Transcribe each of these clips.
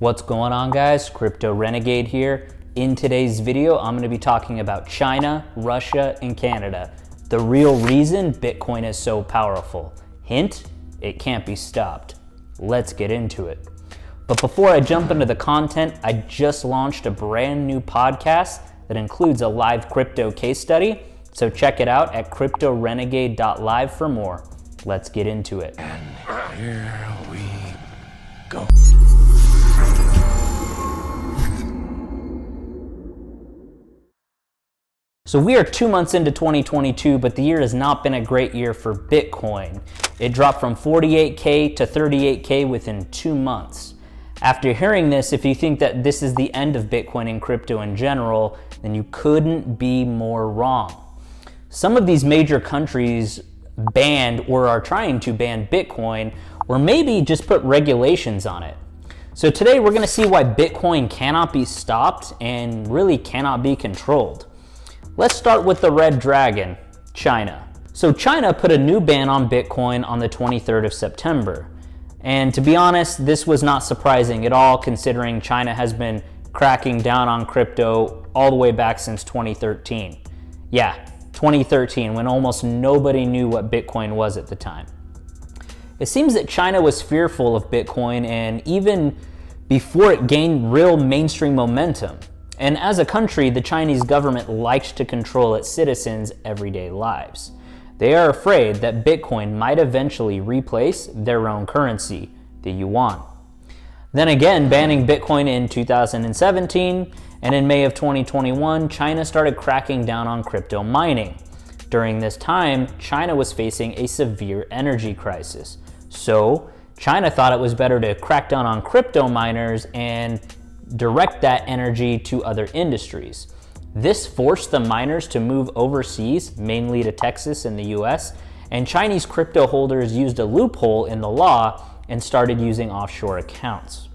What's going on, guys? Crypto Renegade here. In today's video, I'm going to be talking about China, Russia, and Canada. The real reason Bitcoin is so powerful. Hint, it can't be stopped. Let's get into it. But before I jump into the content, I just launched a brand new podcast that includes a live crypto case study. So check it out at cryptorenegade.live for more. Let's get into it. And here we go. So we are 2 months into 2022, but the year has not been a great year for Bitcoin. It dropped from 48K to 38K within 2 months. After hearing this, if you think that this is the end of Bitcoin and crypto in general, then you couldn't be more wrong. Some of these major countries banned or are trying to ban Bitcoin, or maybe just put regulations on it. So today we're going to see why Bitcoin cannot be stopped and really cannot be controlled. Let's start with the red dragon, China. So China put a new ban on Bitcoin on the 23rd of September. And to be honest, this was not surprising at all, considering China has been cracking down on crypto all the way back since 2013. Yeah, 2013, when almost nobody knew what Bitcoin was at the time. It seems that China was fearful of Bitcoin and even before it gained real mainstream momentum. And as a country, the Chinese government likes to control its citizens' everyday lives. They are afraid that Bitcoin might eventually replace their own currency, the yuan. Then again, banning Bitcoin in 2017, and in May of 2021, China started cracking down on crypto mining. During this time, China was facing a severe energy crisis. So, China thought it was better to crack down on crypto miners and direct that energy to other industries. This forced the miners to move overseas, mainly to Texas and the US, and Chinese crypto holders used a loophole in the law and started using offshore accounts.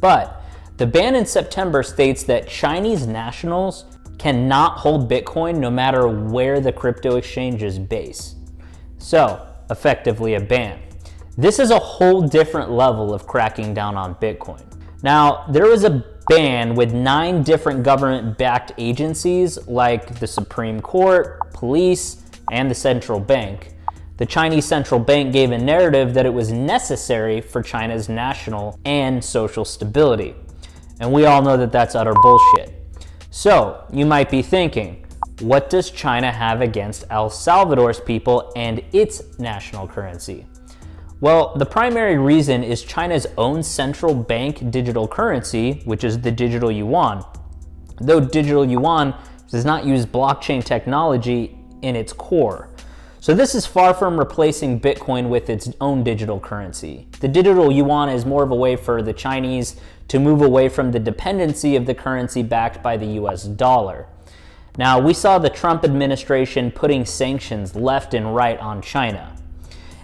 But the ban in September states that Chinese nationals cannot hold Bitcoin no matter where the crypto exchange is based. So, effectively a ban. This is a whole different level of cracking down on Bitcoin. Now, there was a ban with 9 different government-backed agencies like the Supreme Court, police, and the central bank. The Chinese central bank gave a narrative that it was necessary for China's national and social stability. And we all know that that's utter bullshit. So, you might be thinking, what does China have against El Salvador's people and its national currency? Well, the primary reason is China's own central bank digital currency, which is the Digital Yuan. Though Digital Yuan does not use blockchain technology in its core. So this is far from replacing Bitcoin with its own digital currency. The Digital Yuan is more of a way for the Chinese to move away from the dependency of the currency backed by the US dollar. Now, we saw the Trump administration putting sanctions left and right on China.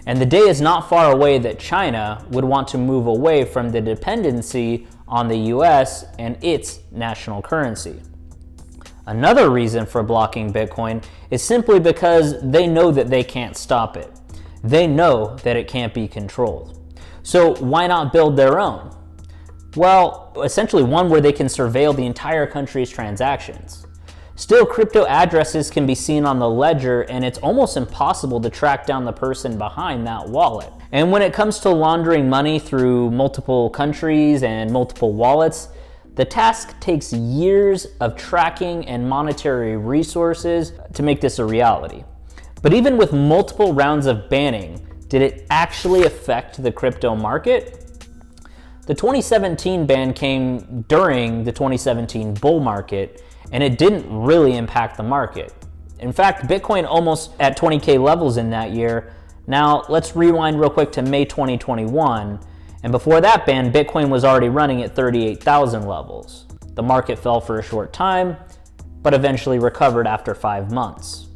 And the day is not far away that China would want to move away from the dependency on the US and its national currency. Another reason for blocking Bitcoin is simply because they know that they can't stop it. They know that it can't be controlled. So why not build their own? Well, essentially one where they can surveil the entire country's transactions. Still, crypto addresses can be seen on the ledger, and it's almost impossible to track down the person behind that wallet. And when it comes to laundering money through multiple countries and multiple wallets, the task takes years of tracking and monetary resources to make this a reality. But even with multiple rounds of banning, did it actually affect the crypto market? The 2017 ban came during the 2017 bull market, and it didn't really impact the market. In fact, Bitcoin almost at 20K levels in that year. Now, let's rewind real quick to May 2021, and before that ban, Bitcoin was already running at 38,000 levels. The market fell for a short time, but eventually recovered after 5 months.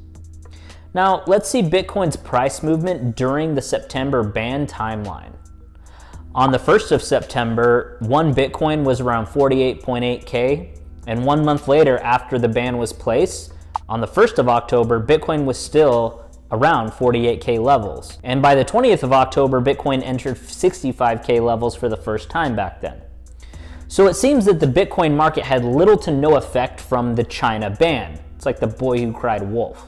Now, let's see Bitcoin's price movement during the September ban timeline. On the 1st of September, one Bitcoin was around 48.8K, and 1 month later, after the ban was placed, on the 1st of October, Bitcoin was still around 48K levels. And by the 20th of October, Bitcoin entered 65K levels for the first time back then. So it seems that the Bitcoin market had little to no effect from the China ban. It's like the boy who cried wolf.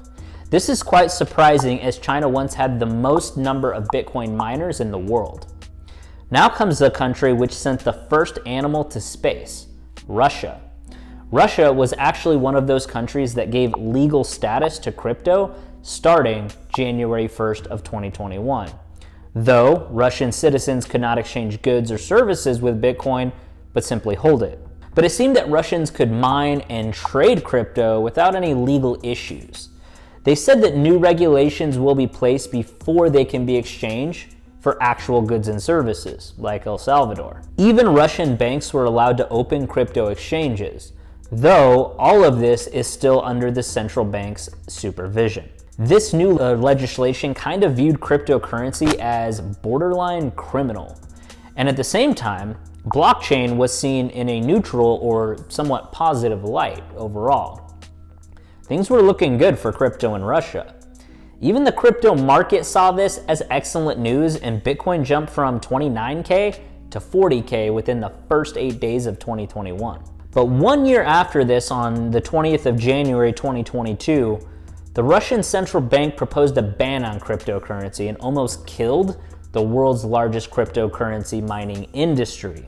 This is quite surprising, as China once had the most number of Bitcoin miners in the world. Now comes the country which sent the first animal to space, Russia. Russia was actually one of those countries that gave legal status to crypto starting January 1st of 2021. Though Russian citizens could not exchange goods or services with Bitcoin, but simply hold it. But it seemed that Russians could mine and trade crypto without any legal issues. They said that new regulations will be placed before they can be exchanged for actual goods and services, like El Salvador. Even Russian banks were allowed to open crypto exchanges, though all of this is still under the central bank's supervision. This new legislation kind of viewed cryptocurrency as borderline criminal. And at the same time, blockchain was seen in a neutral or somewhat positive light overall. Things were looking good for crypto in Russia. Even the crypto market saw this as excellent news, and Bitcoin jumped from 29K to 40K within the first 8 days of 2021. But 1 year after this, on the 20th of January 2022, the Russian central bank proposed a ban on cryptocurrency and almost killed the world's largest cryptocurrency mining industry.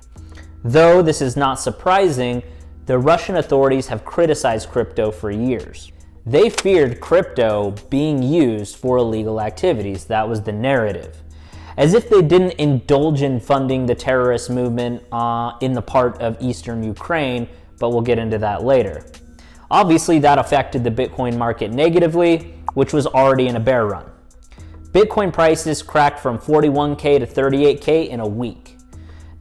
Though this is not surprising, the Russian authorities have criticized crypto for years. They feared crypto being used for illegal activities. That was the narrative. As if they didn't indulge in funding the terrorist movement in the part of eastern Ukraine, but we'll get into that later. Obviously, that affected the Bitcoin market negatively, which was already in a bear run. Bitcoin prices cracked from 41K to 38K in a week.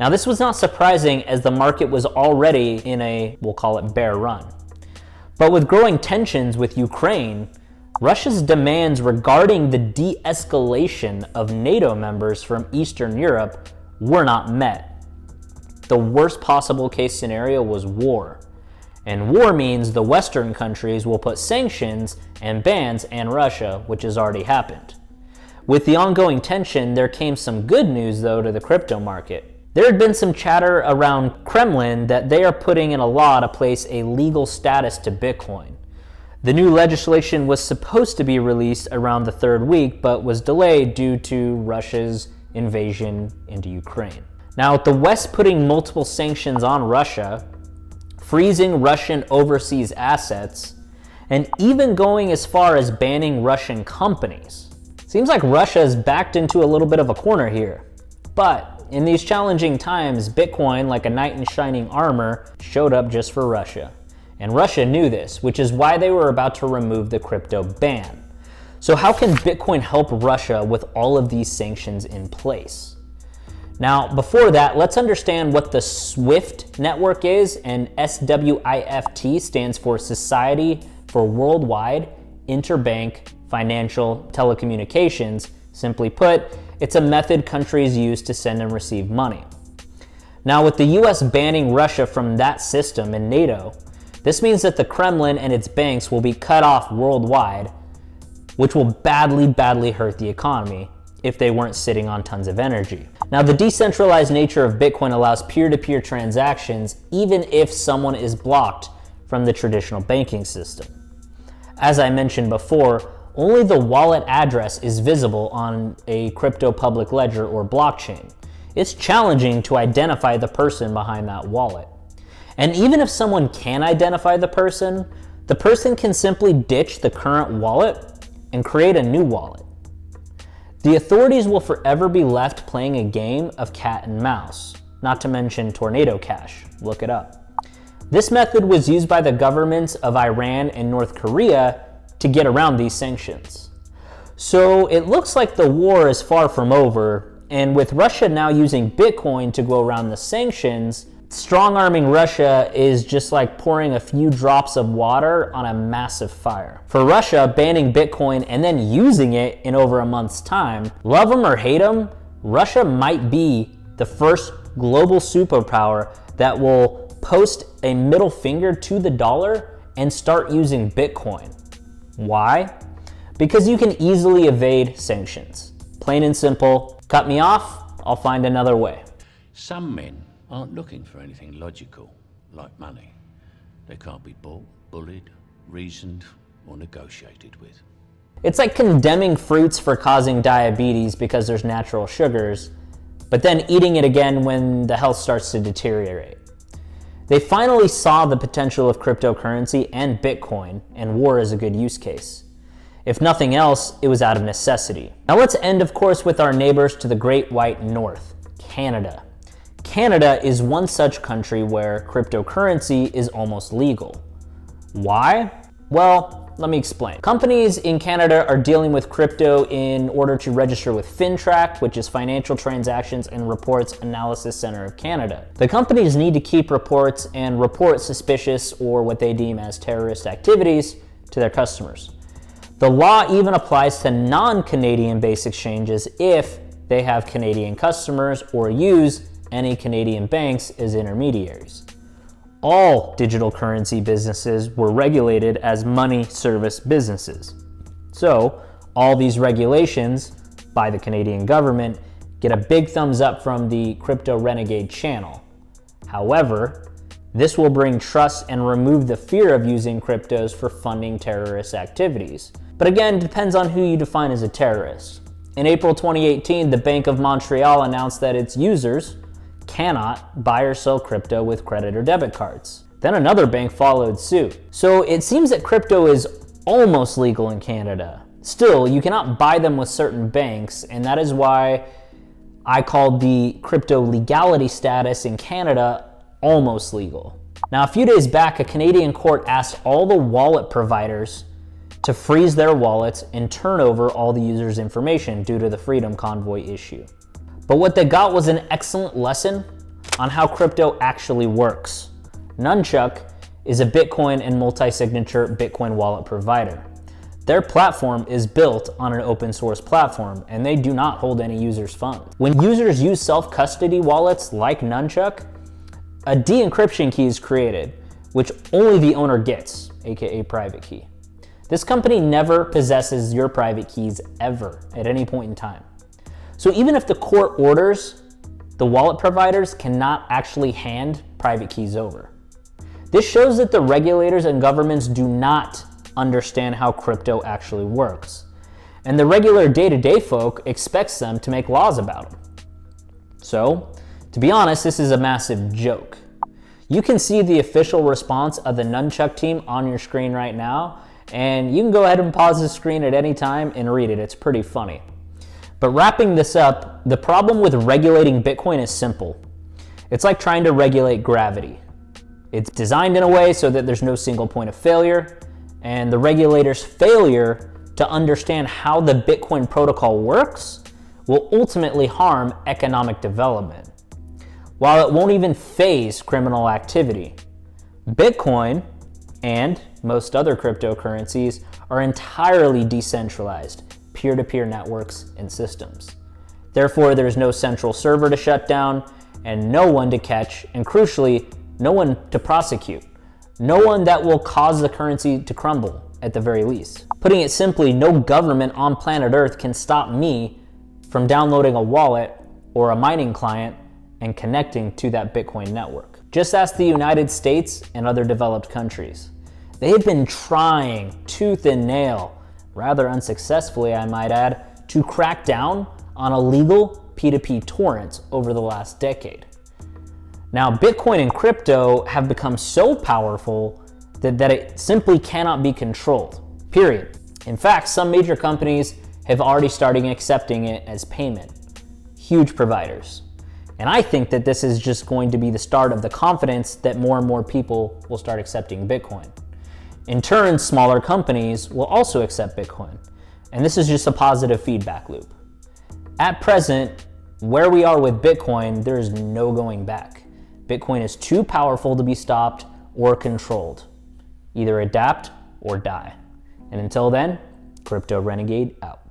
Now, this was not surprising, as the market was already in a, we'll call it, bear run. But with growing tensions with Ukraine, Russia's demands regarding the de-escalation of NATO members from Eastern Europe were not met. The worst possible case scenario was war. And war means the Western countries will put sanctions and bans on Russia, which has already happened. With the ongoing tension, there came some good news, though, to the crypto market. There had been some chatter around Kremlin that they are putting in a law to place a legal status to Bitcoin. The new legislation was supposed to be released around the third week, but was delayed due to Russia's invasion into Ukraine. Now, with the West putting multiple sanctions on Russia, freezing Russian overseas assets, and even going as far as banning Russian companies, seems like Russia is backed into a little bit of a corner here. But in these challenging times, Bitcoin, like a knight in shining armor, showed up just for Russia. And Russia knew this, which is why they were about to remove the crypto ban. So how can Bitcoin help Russia with all of these sanctions in place? Now, before that, let's understand what the SWIFT network is, and SWIFT stands for Society for Worldwide Interbank Financial Telecommunications. Simply put, it's a method countries use to send and receive money. Now, with the US banning Russia from that system and NATO, this means that the Kremlin and its banks will be cut off worldwide, which will badly hurt the economy if they weren't sitting on tons of energy. Now, the decentralized nature of Bitcoin allows peer-to-peer transactions even if someone is blocked from the traditional banking system. As I mentioned before, only the wallet address is visible on a crypto public ledger or blockchain. It's challenging to identify the person behind that wallet. And even if someone can identify the person can simply ditch the current wallet and create a new wallet. The authorities will forever be left playing a game of cat and mouse, not to mention tornado cash. Look it up. This method was used by the governments of Iran and North Korea to get around these sanctions. So it looks like the war is far from over, and with Russia now using Bitcoin to go around the sanctions, strong-arming Russia is just like pouring a few drops of water on a massive fire. For Russia, banning Bitcoin and then using it in over a month's time, love them or hate them, Russia might be the first global superpower that will post a middle finger to the dollar and start using Bitcoin. Why? Because you can easily evade sanctions. Plain and simple, cut me off, I'll find another way. Some men aren't looking for anything logical, like money. They can't be bought, bullied, reasoned, or negotiated with. It's like condemning fruits for causing diabetes because there's natural sugars, but then eating it again when the health starts to deteriorate. They finally saw the potential of cryptocurrency and Bitcoin, and war is a good use case. If nothing else, it was out of necessity. Now let's end, of course, with our neighbors to the Great White North, Canada. Canada is one such country where cryptocurrency is almost legal. Why? Well, let me explain. Companies in Canada are dealing with crypto in order to register with FINTRAC, which is Financial Transactions and Reports Analysis Center of Canada. The companies need to keep reports and report suspicious or what they deem as terrorist activities to their customers. The law even applies to non-Canadian based exchanges if they have Canadian customers or use any Canadian banks as intermediaries. All digital currency businesses were regulated as money service businesses. So all these regulations by the Canadian government get a big thumbs up from the Crypto Renegade channel. However, this will bring trust and remove the fear of using cryptos for funding terrorist activities. But again, it depends on who you define as a terrorist. In April 2018, the Bank of Montreal announced that its users cannot buy or sell crypto with credit or debit cards. Then another bank followed suit. So it seems that crypto is almost legal in Canada. Still, you cannot buy them with certain banks, and that is why I called the crypto legality status in Canada almost legal. Now, a few days back, a Canadian court asked all the wallet providers to freeze their wallets and turn over all the users' information due to the Freedom Convoy issue. But what they got was an excellent lesson on how crypto actually works. Nunchuk is a Bitcoin and multi-signature Bitcoin wallet provider. Their platform is built on an open source platform, and they do not hold any users' funds. When users use self-custody wallets like Nunchuk, a de-encryption key is created, which only the owner gets, aka private key. This company never possesses your private keys ever at any point in time. So even if the court orders, the wallet providers cannot actually hand private keys over. This shows that the regulators and governments do not understand how crypto actually works. And the regular day-to-day folk expects them to make laws about it. So, to be honest, this is a massive joke. You can see the official response of the Nunchuk team on your screen right now, and you can go ahead and pause the screen at any time and read it. It's pretty funny. But wrapping this up, the problem with regulating Bitcoin is simple. It's like trying to regulate gravity. It's designed in a way so that there's no single point of failure, and the regulators' failure to understand how the Bitcoin protocol works will ultimately harm economic development, while it won't even phase criminal activity. Bitcoin and most other cryptocurrencies are entirely decentralized, peer-to-peer networks and systems. Therefore, there's no central server to shut down and no one to catch, and crucially, no one to prosecute. No one that will cause the currency to crumble, at the very least. Putting it simply, no government on planet Earth can stop me from downloading a wallet or a mining client and connecting to that Bitcoin network. Just ask the United States and other developed countries. They have been trying tooth and nail, rather unsuccessfully I might add, to crack down on illegal P2P torrents over the last decade. Now, Bitcoin and crypto have become so powerful that it simply cannot be controlled, period. In fact, some major companies have already started accepting it as payment, huge providers. And I think that this is just going to be the start of the confidence that more and more people will start accepting Bitcoin. In turn, smaller companies will also accept Bitcoin. And this is just a positive feedback loop. At present, where we are with Bitcoin, there is no going back. Bitcoin is too powerful to be stopped or controlled. Either adapt or die. And until then, Crypto Renegade out.